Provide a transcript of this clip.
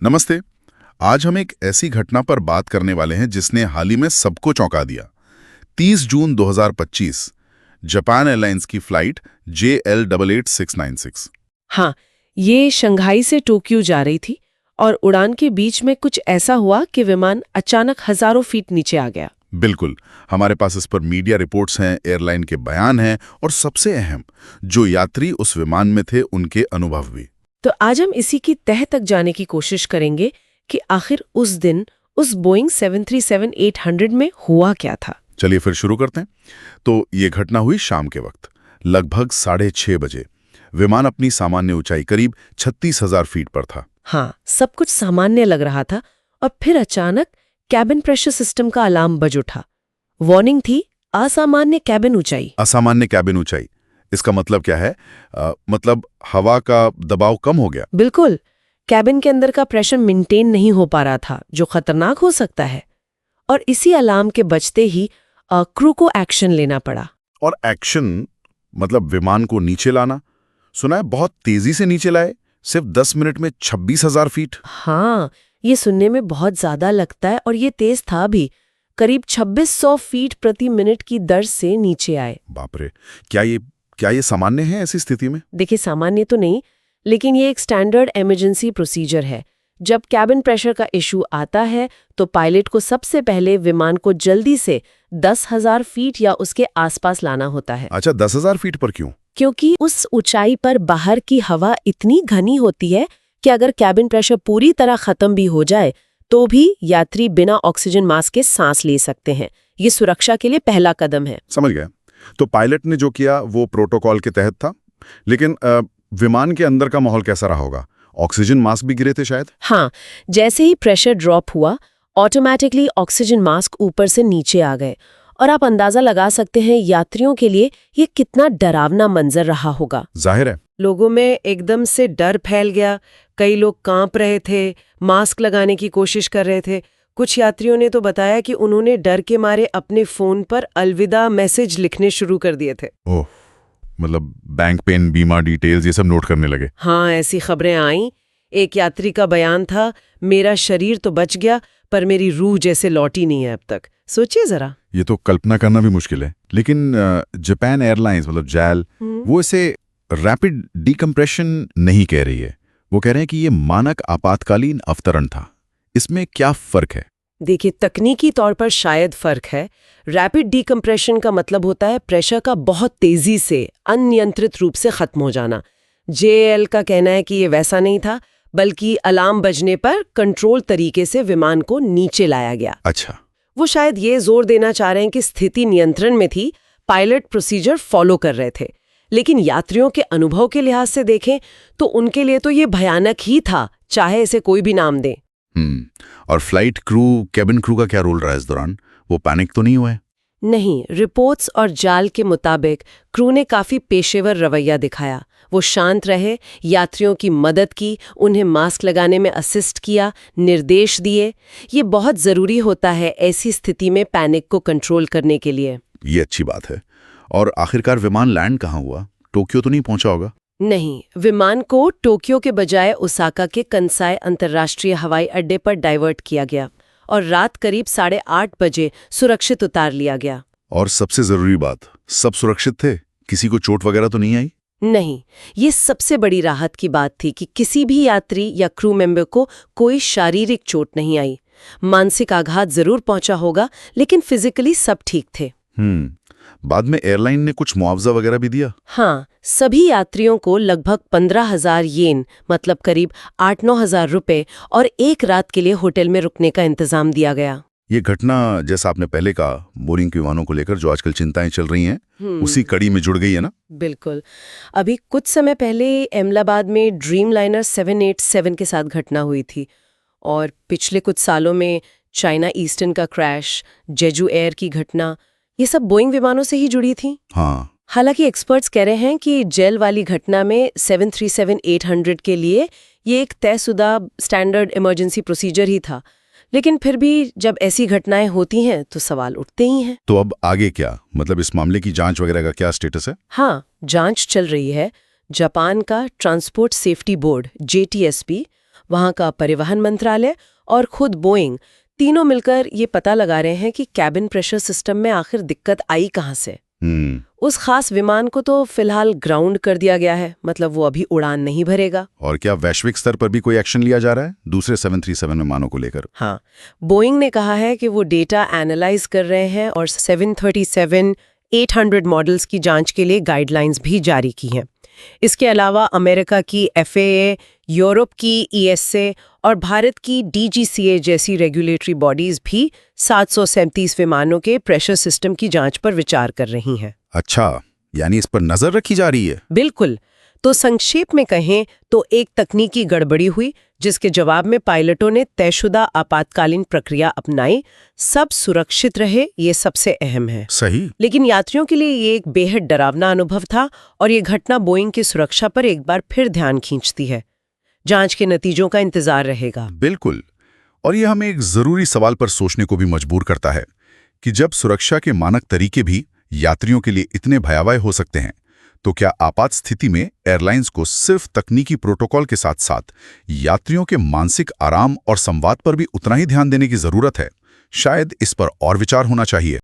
नमस्ते। आज हम एक ऐसी घटना पर बात करने वाले हैं जिसने हाल ही में सबको चौंका दिया। 30 जून 2025 जापान एयरलाइंस की फ्लाइट JL88696। हाँ, ये शंघाई से टोक्यो जा रही थी और उड़ान के बीच में कुछ ऐसा हुआ कि विमान अचानक हजारों फीट नीचे आ गया। बिल्कुल, हमारे पास इस पर मीडिया रिपोर्ट्स हैं, एयरलाइन के बयान हैं और सबसे अहम, जो यात्री उस विमान में थे उनके अनुभव भी। तो आज हम इसी की तह तक जाने की कोशिश करेंगे कि आखिर उस दिन उस बोइंग 737-800 में हुआ क्या था। चलिए फिर शुरू करते हैं। तो ये घटना हुई शाम के वक्त, लगभग 6:30 बजे। विमान अपनी सामान्य ऊंचाई करीब 36,000 फीट पर था। हाँ, सब कुछ सामान्य लग रहा था और फिर अचानक कैबिन प्रेशर सिस्टम का अलार्म बज उठा। वार्निंग थी, असामान्य कैबिन ऊंचाई। असामान्य कैबिन ऊंचाई, इसका मतलब क्या है? मतलब हवा का दबाव कम हो गया। बिल्कुल, कैबिन के अंदर का प्रेशर मेंटेन नहीं हो पा रहा था, जो खतरनाक हो सकता है। और इसी अलार्म के बजते ही क्रू को एक्शन लेना पड़ा। और एक्शन मतलब विमान को नीचे लाना। सुना है बहुत तेजी से नीचे लाए, सिर्फ 10 मिनट में 26,000 फीट। हाँ, ये सुनने में बहुत ज्यादा लगता है और ये तेज था भी। करीब 2600 फीट प्रति मिनट की दर से नीचे आए। बाप रे, क्या ये सामान्य है ऐसी स्थिति में? देखिए, सामान्य तो नहीं, लेकिन ये एक स्टैंडर्ड इमरजेंसी प्रोसीजर है। जब कैबिन प्रेशर का इशू आता है तो पायलट को सबसे पहले विमान को जल्दी से 10,000 फीट या उसके आसपास लाना होता है। अच्छा, 10,000 फीट पर क्यों? क्योंकि उस ऊंचाई पर बाहर की हवा इतनी घनी होती है कि अगर कैबिन प्रेशर पूरी तरह खत्म भी हो जाए तो भी यात्री बिना ऑक्सीजन मास्क के सांस ले सकते हैं। ये सुरक्षा के लिए पहला कदम है। समझ गया। तो पायलट ने जो किया वो प्रोटोकॉल के तहत था, लेकिन विमान के अंदर का माहौल कैसा रहा होगा? ऑक्सीजन मास्क भी गिरे थे शायद? हाँ, जैसे ही प्रेशर ड्रॉप हुआ, ऑटोमेटिकली ऑक्सीजन मास्क ऊपर से नीचे आ गए और आप अंदाजा लगा सकते हैं यात्रियों के लिए ये कितना डरावना मंजर रहा होगा। जाहिर है। लोगों में एकदम से डर फैल गया। कई लोग कांप रहे थे, मास्क लगाने की कोशिश कर रहे थे। कुछ यात्रियों ने तो बताया कि उन्होंने डर के मारे अपने फोन पर अलविदा मैसेज लिखने शुरू कर दिए थे। ओह, मतलब बैंक पेन, बीमा डिटेल्स ये सब नोट करने लगे। हाँ, ऐसी खबरें आईं। एक यात्री का बयान था, मेरा शरीर तो बच गया पर मेरी रूह जैसे लौटी नहीं है अब तक। सोचिए जरा। ये तो कल्पना करना भी मुश्किल है। लेकिन जापान एयरलाइंस मतलब जैल, वो इसे रैपिड डिकम्प्रेशन नहीं कह रही है। वो कह रहे हैं कि ये मानक आपातकालीन अवतरण था। इसमें क्या फर्क है? देखिए, तकनीकी तौर पर शायद फर्क है। रैपिड डिकम्प्रेशन का मतलब होता है प्रेशर का बहुत तेजी से अनियंत्रित रूप से खत्म हो जाना। जेएल का कहना है कि ये वैसा नहीं था, बल्कि अलार्म बजने पर कंट्रोल तरीके से विमान को नीचे लाया गया। अच्छा। वो शायद ये जोर देना चाह रहे हैं कि स्थिति नियंत्रण में थी, पायलट प्रोसीजर फॉलो कर रहे थे। लेकिन यात्रियों के अनुभव के लिहाज से देखें तो उनके लिए तो ये भयानक ही था, चाहे इसे कोई भी नाम दें। और फ्लाइट क्रू, कैबिन क्रू का क्या रोल रहा है इस दौरान? वो पैनिक तो नहीं हुए? नहीं, रिपोर्ट्स और जाल के मुताबिक क्रू ने काफी पेशेवर रवैया दिखाया। वो शांत रहे, यात्रियों की मदद की, उन्हें मास्क लगाने में असिस्ट किया, निर्देश दिए। ये बहुत जरूरी होता है ऐसी स्थिति में पैनिक को कंट्रोल करने के लिए। ये अच्छी बात है। और आखिरकार विमान लैंड कहाँ हुआ? टोक्यो तो नहीं पहुंचा होगा? नहीं, विमान को टोक्यो के बजाय ओसाका के कंसाई अंतर्राष्ट्रीय हवाई अड्डे पर डाइवर्ट किया गया और रात करीब 8:30 बजे सुरक्षित उतार लिया गया। और सबसे जरूरी बात, सब सुरक्षित थे? किसी को चोट वगैरह तो नहीं आई? नहीं, ये सबसे बड़ी राहत की बात थी कि किसी भी यात्री या क्रू मेंबर को कोई शारीरिक चोट नहीं आई। मानसिक आघात जरूर पहुंचा होगा, लेकिन फिजिकली सब ठीक थे। बाद में एयरलाइन ने कुछ मुआवजा वगैरह भी दिया? हाँ, सभी यात्रियों को लगभग 15,000 येन मतलब करीब 8-9 हजार रुपए और एक रात के लिए होटल में रुकने का इंतजाम दिया गया। ये घटना, जैसा आपने पहले कहा, बोइंग के विमानों को लेकर जो आजकल चिंताएं चल रही हैं, उसी कड़ी में जुड़ गई है ना? बिल्कुल। अभी कुछ समय पहले अहमदाबाद में ड्रीम लाइनर 787 के साथ घटना हुई थी और पिछले कुछ सालों में चाइना ईस्टर्न का क्रैश, जेजू एयर की घटना, ये सब बोइंग विमानों से ही जुड़ी थी। हाँ। हालांकि एक्सपर्ट्स कह रहे हैं कि जेल वाली घटना में 737-800 के लिए ये एक तयशुदा स्टैंडर्ड इमरजेंसी प्रोसीजर ही था, लेकिन फिर भी जब ऐसी घटनाएं होती हैं तो सवाल उठते ही हैं। तो अब आगे क्या? मतलब इस मामले की जांच वगैरह का क्या स्टेटस है? हाँ, जांच चल रही है। जापान का ट्रांसपोर्ट सेफ्टी बोर्ड JTSB वहाँ का परिवहन मंत्रालय और खुद बोइंग तीनों मिलकर ये पता लगा रहे हैं कि कैबिन प्रेशर सिस्टम में आखिर दिक्कत आई कहाँ से। उस खास विमान को तो फिलहाल ग्राउंड कर दिया गया है, मतलब वो अभी उड़ान नहीं भरेगा। और क्या वैश्विक स्तर पर भी कोई एक्शन लिया जा रहा है दूसरे 737 विमानों को लेकर? हाँ, बोइंग ने कहा है कि वो डेटा एनालाइज कर रहे हैं और 737-800 मॉडल्स की जांच के लिए गाइडलाइंस भी जारी की हैं। इसके अलावा अमेरिका की FAA, यूरोप की ESA और भारत की DGCA जैसी रेगुलेटरी बॉडीज भी 737 विमानों के प्रेशर सिस्टम की जांच पर विचार कर रही हैं। अच्छा, यानी इस पर नजर रखी जा रही है। बिल्कुल। तो संक्षेप में कहें तो एक तकनीकी गड़बड़ी हुई, जिसके जवाब में पायलटों ने तयशुदा आपातकालीन प्रक्रिया अपनाई। सब सुरक्षित रहे, ये सबसे अहम है। सही। लेकिन यात्रियों के लिए ये एक बेहद डरावना अनुभव था और ये घटना बोइंग की सुरक्षा पर एक बार फिर ध्यान खींचती है। जांच के नतीजों का इंतजार रहेगा। बिल्कुल। और ये हमें एक जरूरी सवाल पर सोचने को भी मजबूर करता है कि जब सुरक्षा के मानक तरीके भी यात्रियों के लिए इतने भयावह हो सकते हैं, तो क्या आपात स्थिति में एयरलाइंस को सिर्फ तकनीकी प्रोटोकॉल के साथ साथ यात्रियों के मानसिक आराम और संवाद पर भी उतना ही ध्यान देने की जरूरत है? शायद इस पर और विचार होना चाहिए।